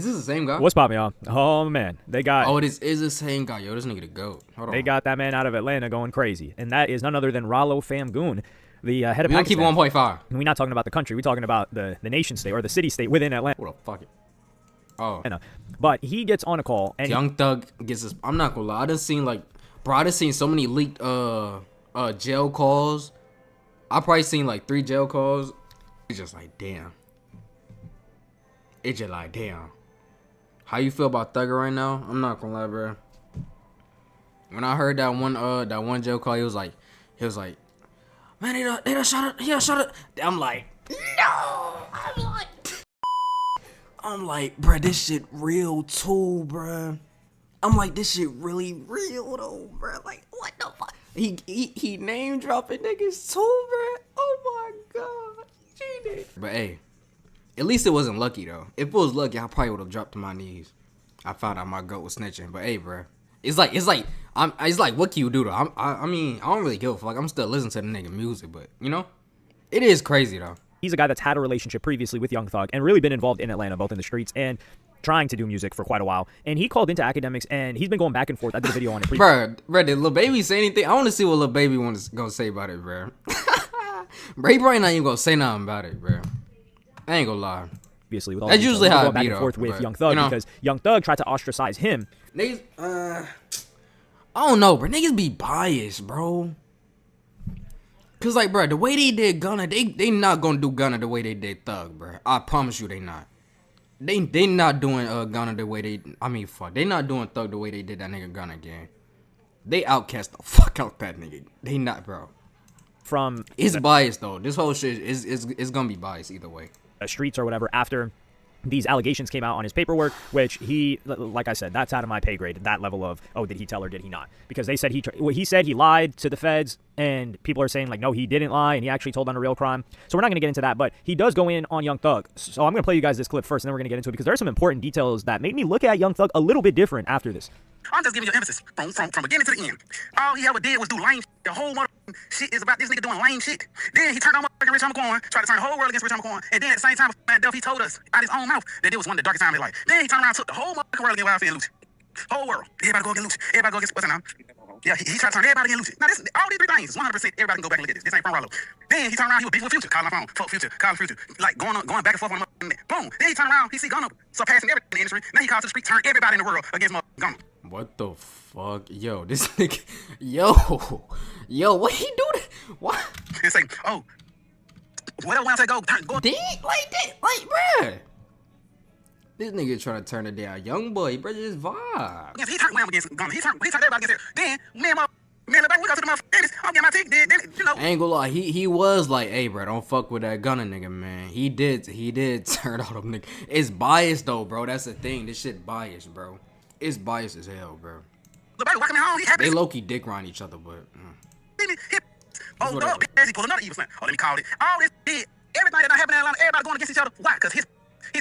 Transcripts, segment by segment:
this the same guy? What's poppin', y'all? Oh, man. They got... Oh, it is the same guy. Yo, this nigga the GOAT. Hold on. They got that man out of Atlanta going crazy. And that is none other than Rollo Famgoon, the head of We gonna Pakistan. keep it 1.5. We're not talking about the country. We're talking about the nation state or the city state within Atlanta. What the fuck it? Oh. But he gets on a call. And Young Thug gets this. I'm not gonna lie. I done seen so many leaked jail calls. I probably seen like 3 jail calls. It's just like, damn. It's just like, damn. How you feel about Thugger right now? I'm not gonna lie, bro. When I heard that one jail call, he was like, man, they done shot it. I'm like, no. I'm like, bro, this shit real too, bro. I'm like, this shit really real though, bro. Like, what the fuck? He name dropping niggas too, bro. Oh my god, cheated. But hey, at least it wasn't lucky though. If it was lucky, I probably would have dropped to my knees. I found out my goat was snitching. But hey, bro, it's like, what can you do though? I mean, I don't really give a fuck. I'm still listening to the nigga music, but you know, it is crazy though. He's a guy that's had a relationship previously with Young Thug and really been involved in Atlanta, both in the streets and trying to do music for quite a while. And he called into academics, and he's been going back and forth. I did a video on it. Bro, did Lil Baby say anything? I want to see what Lil Baby gonna say about it, bro. Bro, he probably not even gonna say nothing about it, bro. I ain't gonna lie. Obviously, with all that's usually how it back be, and forth though, with but, Young Thug, you know, because Young Thug tried to ostracize him. Niggas, I don't know, bro. Niggas be biased, bro. Cause like, bro, the way they did Gunna, they not gonna do Gunna the way they did Thug, bro. I promise you, they not. They not doing Gunna the way they. I mean, fuck. They not doing Thug the way they did that nigga Gunna again. They outcast the fuck out that nigga. They not, bro. It's biased though. This whole shit is gonna be biased either way. Streets or whatever after these allegations came out on his paperwork, which he, like I said, that's out of my pay grade, that level of, oh, did he tell or did he not? Because they said he said he lied to the feds, and people are saying, like, no, he didn't lie, and he actually told on a real crime. So we're not going to get into that, but he does go in on Young Thug. So I'm going to play you guys this clip first, and then we're going to get into it, because there are some important details that made me look at Young Thug a little bit different after this. I'm just giving you emphasis from beginning to the end. All he ever did was do lame shit. The whole motherfucking shit is about this nigga doing lame shit. Then he turned on motherfucking Rich Homie Quan, tried to turn the whole world against Rich Homie Quan. And then at the same time, Duff, he told us out his own mouth that it was one of the darkest times of his life. Then he turned around and took the whole motherfucking world against YFC and Lucci. Whole world. Everybody go against Lucci. Everybody go against what's it now? Yeah, he tried to turn everybody against Lucci. Now, all these 3 things, 100%, everybody can go back and look at this. This ain't from Rollo. Then he turned around, he was beefing with Future, calling my phone, fuck Future, calling Future. Like, going back and forth on the boom. Then he turned around, he see Gunna surpassing everything in the industry. Now he calls to the street, turn everybody in the world against Gunna. What the fuck? Yo, this nigga. Yo, what he do? What? And say, oh, whatever when I say go. Like, bruh. This nigga trying to turn it down. Young boy, bro, just vibe. He turned Wham against Gunna. He turned everybody against it. Then, me and the back, we go to the motherfuckers. I'll get my tick. Then, you know. I ain't gonna lie, he was like, hey, bro, don't fuck with that Gunna nigga, man. He did turn all them niggas. It's biased, though, bro. That's the thing. This shit biased, bro. It's biased as hell, bro. The baby walking home, he happy. They low-key dick ride each other, but... Oh, dog, he pulled another evil slant. Oh, let me call it. All this shit, everything that happened in Atlanta, everybody going against each other. Why? Because his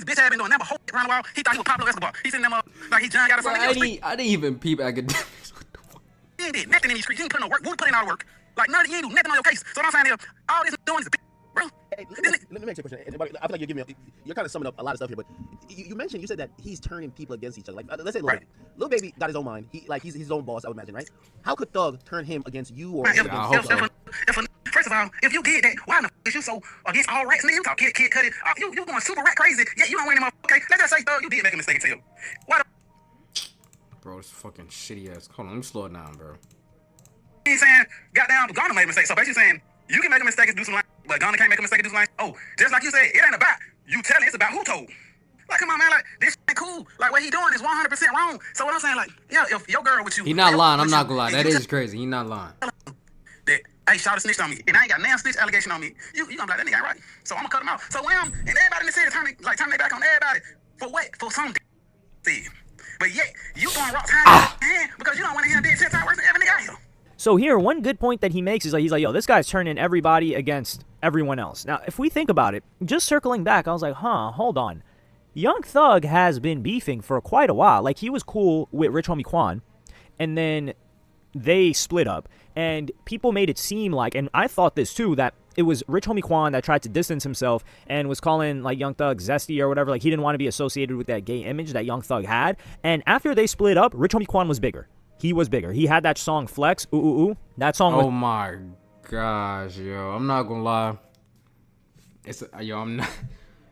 bitch had been doing nothing but whole around the world. He thought he was Pablo Escobar. He sitting there like he John got us on the street. I didn't even peep academics. What the fuck? He ain't did nothing in these streets. He ain't putting no work. Wouldn't put in all the work. Like, none of you ain't do nothing on your case. So what I'm saying is, all this doing is a bitch, bro. Hey, let me ask you a question. I feel like you're giving me you're kind of summing up a lot of stuff here, but you said that he's turning people against each other. Like, let's say Lil Baby got his own mind. He's his own boss, I would imagine, right? How could Thug turn him against you or First of all, if you did that, why the f is you so against all rats? Nigga, you talk kid cut it. You going super rat crazy. Yeah, you don't win him up. Okay, let's just say Thug, you did make a mistake too. Why the bro, it's fucking shitty ass. Hold on, let me slow it down, bro. He's saying, goddamn, Gunna made a mistake. So basically saying, you can make a mistake and do some lines, but Gunna can't make a mistake and do some lines. Oh, just like you said, it ain't about you telling, it's about who told. Like, come on, man, like, this ain't cool. Like, what he doing is 100% wrong. So what I'm saying, like, yeah, if your girl with you... He not lying, I'm not gonna lie. That is crazy. He not lying. That, hey, Shawty snitched on me, and I ain't got now snitch allegation on me. You gonna be like, that nigga ain't right. So I'm gonna cut him out. So when and everybody in the city turning their back on everybody. For what? For some thing. But yet, you going rock time because you don't want to hear dead 10 times worse than every nigga out here. So here, one good point that he makes is like, he's like, yo, this guy's turning everybody against everyone else. Now, if we think about it, just circling back, I was like, hold on. Young Thug has been beefing for quite a while. Like, he was cool with Rich Homie Quan, and then they split up. And people made it seem like, and I thought this too, that it was Rich Homie Quan that tried to distance himself and was calling like Young Thug zesty or whatever. Like he didn't want to be associated with that gay image that Young Thug had. And after they split up, Rich Homie Quan was bigger. He was bigger. He had that song Flex, ooh ooh ooh. That song. Oh my gosh, yo, I'm not gonna lie. I'm not.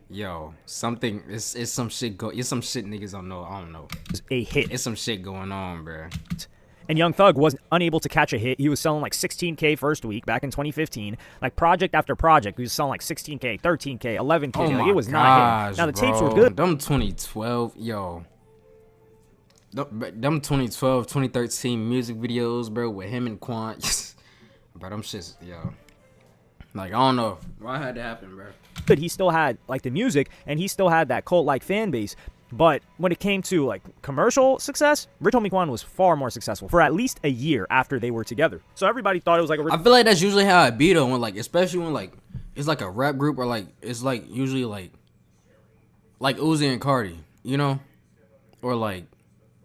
Yo, something. It's some shit. It's some shit niggas don't know. I don't know. A hit. It's some shit going on, bro. And Young Thug was unable to catch a hit. He was selling like 16K first week back in 2015. Like project after project, he was selling like 16K, 13K, 11K. Oh like, my it was not hitting. Now the tapes were good. Them 2012, yo. Them 2012, 2013 music videos, bro, with him and Quan. Bro, them shits, yo. Like, I don't know why had to happen, bro. But he still had like the music, and he still had that cult-like fan base. But when it came to like commercial success, Rich Homie Quan was far more successful for at least a year after they were together. So everybody thought it was like a. I feel like that's usually how it be though, when like, especially when like it's like a rap group or like it's like usually like Uzi and Cardi, you know, or like.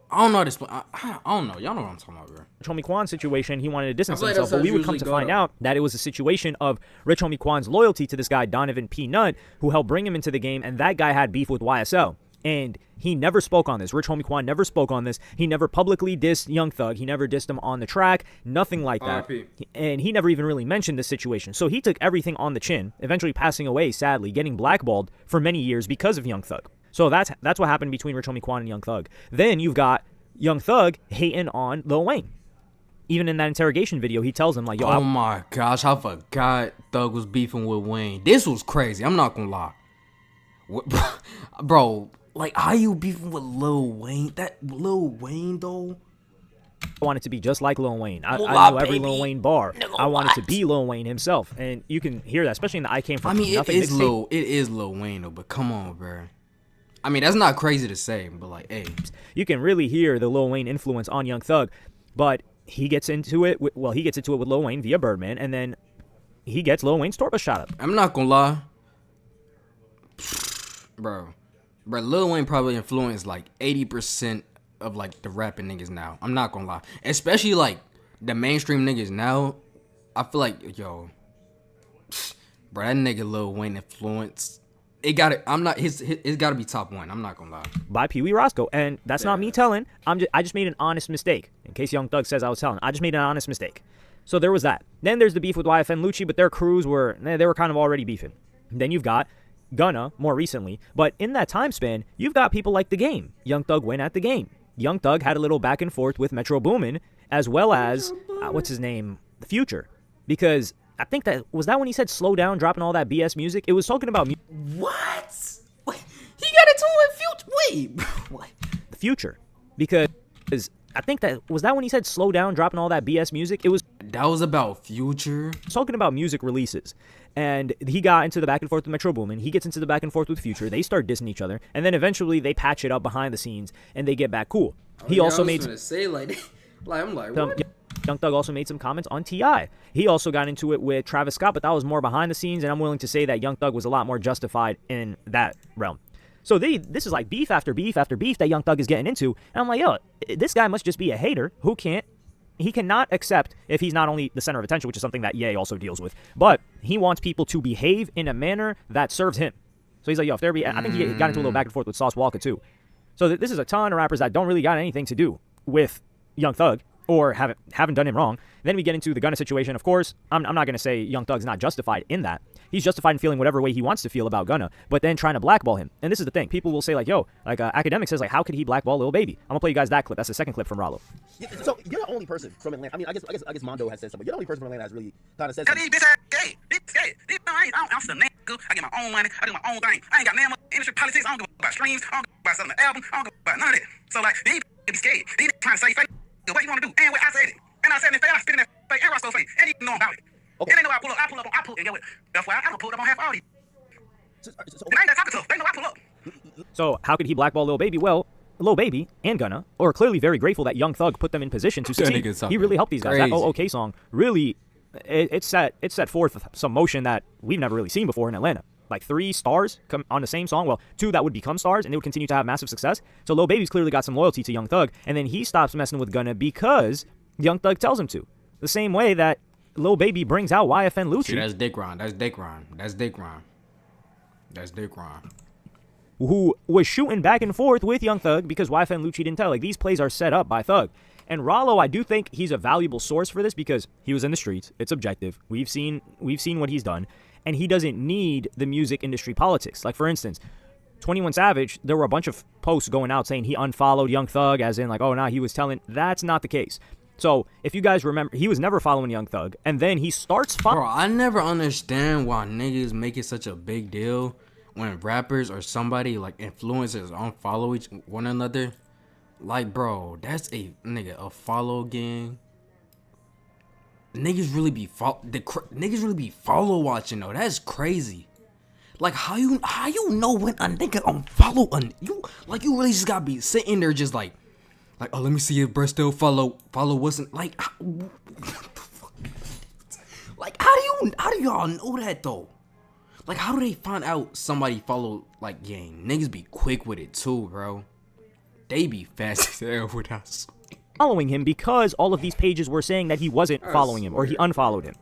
I don't know how to explain. I don't know. Y'all know what I'm talking about, bro. Rich Homie Quan's situation, he wanted to distance like himself, but we would come to usually find out that it was a situation of Rich Homie Quan's loyalty to this guy, Donovan P. Nutt, who helped bring him into the game, and that guy had beef with YSL. And he never spoke on this. Rich Homie Quan never spoke on this. He never publicly dissed Young Thug. He never dissed him on the track. Nothing like that. And he never even really mentioned this situation. So he took everything on the chin, eventually passing away, sadly, getting blackballed for many years because of Young Thug. So that's what happened between Rich Homie Quan and Young Thug. Then you've got Young Thug hating on Lil Wayne. Even in that interrogation video, he tells him like, "Yo, oh my gosh, I forgot Thug was beefing with Wayne. This was crazy. I'm not gonna lie, bro. Like, how you beefing with Lil Wayne? That Lil Wayne though. I want it to be just like Lil Wayne. I know every Lil Wayne bar. I want it to be Lil Wayne himself, and you can hear that, especially in the I Came From Nothing mixtape. It is Lil Wayne though, but come on, bro. I mean, that's not crazy to say, but like, hey, you can really hear the Lil Wayne influence on Young Thug, but he gets into it. With Lil Wayne via Birdman, and then he gets Lil Wayne's Torba shot up. I'm not gonna lie, bro. Lil Wayne probably influenced like 80% of like the rapping niggas now. I'm not gonna lie, especially like the mainstream niggas now. I feel like, yo, bro, that nigga Lil Wayne influence. It gotta be top one. I'm not gonna lie. By Pee Wee Roscoe, and that's not me telling. I just made an honest mistake. In case Young Thug says I was telling, I just made an honest mistake. So there was that. Then there's the beef with YFN Lucci, but their crews were kind of already beefing. Then you've got Gunna more recently, but in that time span, you've got people like The Game. Young Thug went at The Game. Young Thug had a little back and forth with Metro Boomin, as well as what's his name, The Future, because I think that was that when he said slow down, dropping all that BS music. It was talking about what? Wait, he got into it with Future. Wait, what? The Future, because I think that was that when he said slow down, dropping all that BS music. That was about Future. Talking about music releases, and he got into the back and forth with Metro Boomin. He gets into the back and forth with Future. They start dissing each other, and then eventually they patch it up behind the scenes and they get back cool. He also made I'm like, what? Young Thug also made some comments on T.I. He also got into it with Travis Scott, but that was more behind the scenes, and I'm willing to say that Young Thug was a lot more justified in that realm. So this is like beef after beef after beef that Young Thug is getting into, and I'm like, yo, this guy must just be a hater he cannot accept if he's not only the center of attention, which is something that Ye also deals with, but he wants people to behave in a manner that serves him. So he's like, yo, if there be, I think he got into a little back and forth with Sauce Walka too. So this is a ton of rappers that don't really got anything to do with Young Thug, or haven't done him wrong. Then we get into the Gunna situation. Of course, I'm not going to say Young Thug's not justified in that. He's justified in feeling whatever way he wants to feel about Gunna, but then trying to blackball him. And this is the thing. People will say like, yo, like Academic says, like, how could he blackball Lil Baby? I'm going to play you guys that clip. That's the second clip from Rollo. Yeah, so you're the only person from Atlanta. I mean, I guess Mondo has said something, but you're the only person from Atlanta that's really kind of said Cause something. these bitch ass gay. These gay. I'm still nigga. I get my own money. I do my own thing. I ain't got damn industry politics. I don't give a about streams. I don't give a about selling the album. I don't give a about none of that. So like, these be scared. These trying to say fake. What you want to do? And what I said it. And I said it. I spit in that fake. And Roscoe fake. And you know about it. Okay. And they know I pull up. And get what? That's why I don't pull up on half all these. And I ain't that talking to. They know I pull up. So how could he blackball Lil Baby? Well, Lil Baby and Gunna are clearly very grateful that Young Thug put them in position to succeed. He really helped these guys. That OK song really, it set forth some motion that we've never really seen before in Atlanta. Like 3 stars come on the same song. Well, 2 that would become stars, and they would continue to have massive success. So Lil Baby's clearly got some loyalty to Young Thug, and then he stops messing with Gunna because Young Thug tells him to. The same way that Lil Baby brings out YFN Lucci. See, that's Dick Ron. That's Dick Ron. That's Dick Ron. That's Dick Ron. Who was shooting back and forth with Young Thug because YFN Lucci didn't tell. Like, these plays are set up by Thug. And Rollo, I do think he's a valuable source for this because he was in the streets. It's objective. We've seen what he's done. And he doesn't need the music industry politics. Like, for instance, 21 Savage, there were a bunch of posts going out saying he unfollowed Young Thug, as in, like, oh, nah, he was telling. That's not the case. So, if you guys remember, he was never following Young Thug. And then he starts following. Bro, I never understand why niggas make it such a big deal when rappers or somebody, like, influencers unfollow one another. Like, bro, that's a follow gang. Niggas really be follow watching though. That's crazy. Like, how you know when a nigga unfollow you? Like, you really just gotta be sitting there just like oh, let me see if bro still follow wasn't like what the fuck? Like, how do y'all know that though? Like, how do they find out somebody follow like gang? Niggas be quick with it too, bro. They be fast as hell with us. Following him because all of these pages were saying that he wasn't following him or he unfollowed him,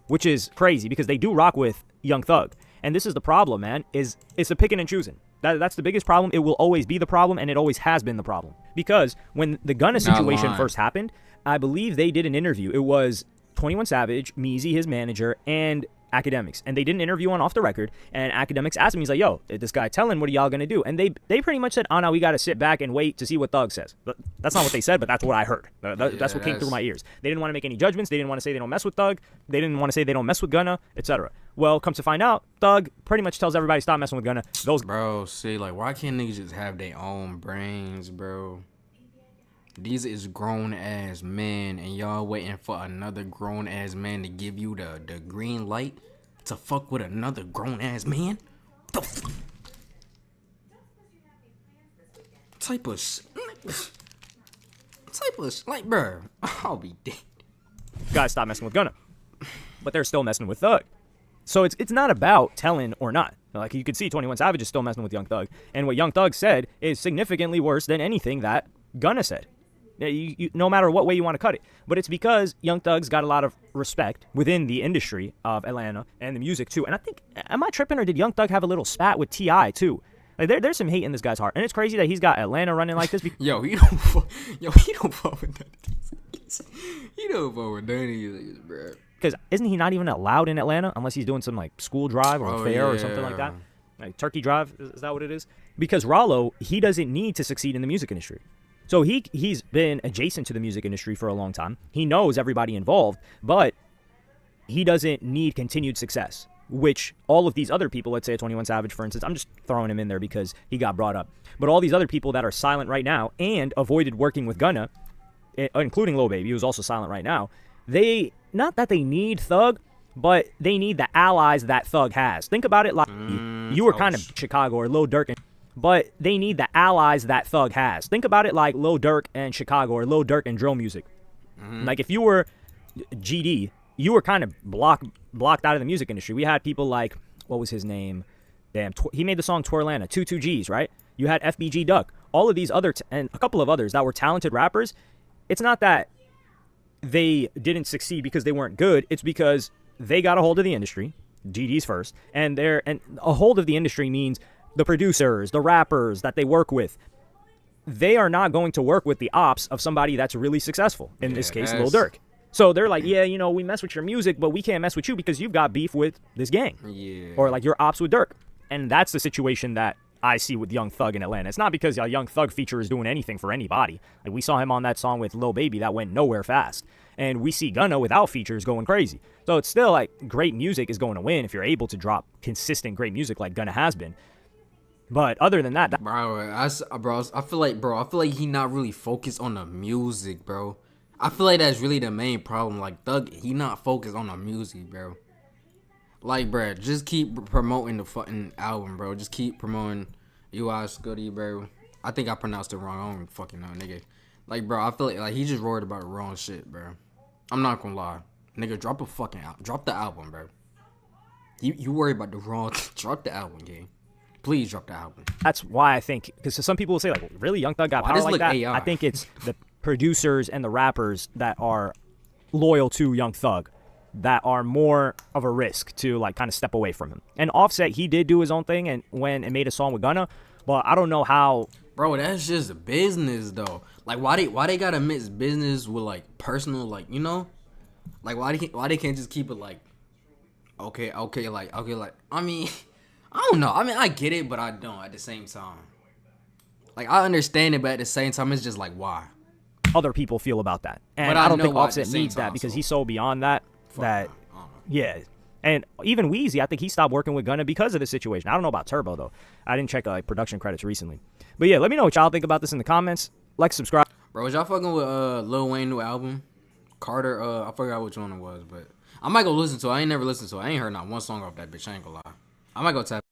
which is crazy because they do rock with Young Thug. And this is the problem, man, is it's a picking and choosing. That's the biggest problem. It will always be the problem, and it always has been the problem. Because when the Gunna situation first happened, I believe they did an interview. It was 21 Savage, Meezy, his manager, and Academics. And they did an interview on Off the Record, and Academics asked him, he's like, yo, this guy telling, what are y'all going to do? And they pretty much said, oh, no, we got to sit back and wait to see what Thug says. But that's not what they said, but that's what I heard. That's what came through my ears. They didn't want to make any judgments. They didn't want to say they don't mess with Thug. They didn't want to say they don't mess with Gunna, etc. Well, comes to find out, Thug pretty much tells everybody, stop messing with Gunna. Bro, see, like, why can't niggas just have their own brains, bro? These is grown-ass men, and y'all waiting for another grown-ass man to give you the green light to fuck with another grown-ass man? The type of, like, bro, I'll be dead. Guys, stop messing with Gunna. But they're still messing with Thug. So it's not about telling or not. Like, you could see 21 Savage is still messing with Young Thug. And what Young Thug said is significantly worse than anything that Gunna said. No matter what way you want to cut it. But it's because Young Thug's got a lot of respect within the industry of Atlanta and the music, too. And I think, am I tripping, or did Young Thug have a little spat with T.I., too? Like, there's some hate in this guy's heart. And it's crazy that he's got Atlanta running like this. Yo, he don't fuck with none of these. He don't fuck with none of these, bro. Because isn't he not even allowed in Atlanta unless he's doing some, like, school drive or fair or something like that? Like, turkey drive, is that what it is? Because Rollo, he doesn't need to succeed in the music industry. So he's been adjacent to the music industry for a long time. He knows everybody involved, but he doesn't need continued success, which all of these other people, let's say 21 Savage, for instance, I'm just throwing him in there because he got brought up. But all these other people that are silent right now and avoided working with Gunna, including Lil Baby, who's also silent right now, not that they need Thug, but they need the allies that Thug has. Think about it like you were kind of Chicago or Lil Durk, but they need the allies that Thug has. Think about it like Lil Durk and Chicago or Lil Durk and drill music. Like, if you were GD, you were kind of blocked out of the music industry. We had people like, what was his name? Damn, he made the song Twerlana, 22Gs, right? You had FBG Duck. All of these other, and a couple of others that were talented rappers. It's not that they didn't succeed because they weren't good. It's because they got a hold of the industry, GDs first, and a hold of the industry means the producers, the rappers that they work with, they are not going to work with the ops of somebody that's really successful. In this case, Lil Durk. So they're like, yeah, we mess with your music, but we can't mess with you because you've got beef with this gang. Yeah. Or like your ops with Durk. And that's the situation that I see with Young Thug in Atlanta. It's not because a Young Thug feature is doing anything for anybody. Like, we saw him on that song with Lil Baby that went nowhere fast. And we see Gunna without features going crazy. So it's still like great music is going to win if you're able to drop consistent great music like Gunna has been. But other than that, I feel like he not really focused on the music, bro. I feel like that's really the main problem. Like, Thug, he not focused on the music, bro. Like, bro, just keep promoting the fucking album, bro. Just keep promoting UI Scuddy, bro. I think I pronounced it wrong. I don't fucking know, nigga. Like, bro, I feel like he just worried about the wrong shit, bro. I'm not gonna lie, nigga. Drop a fucking drop the album, bro. You worry about the wrong. Drop the album, gang. Please drop the album. That's why I think, because some people will say, like, really, Young Thug got power like that? AI? I think it's the producers and the rappers that are loyal to Young Thug that are more of a risk to like kind of step away from him. And Offset, he did do his own thing and made a song with Gunna, but I don't know how. Bro, that's just business though. Like why they gotta mix business with like personal, like, you know? Like why they can't just keep it like okay, like I mean, I don't know. I mean, I get it, but I don't at the same time. Like I understand it, but at the same time it's just like why? Other people feel about that. And But I I don't know think why at Offset the same needs that time, because so- he's so beyond that that I don't know. yeah. And even Wheezy, I think he stopped working with Gunna because of this situation. I don't know about Turbo though. I didn't check like production credits recently. But yeah, let me know what y'all think about this in the comments. Like, subscribe. Bro, was y'all fucking with Lil Wayne new album? Carter, I forgot which one it was, but I might go listen to it. I ain't never listened to it. I ain't heard not one song off that bitch. I ain't gonna lie. I might go tap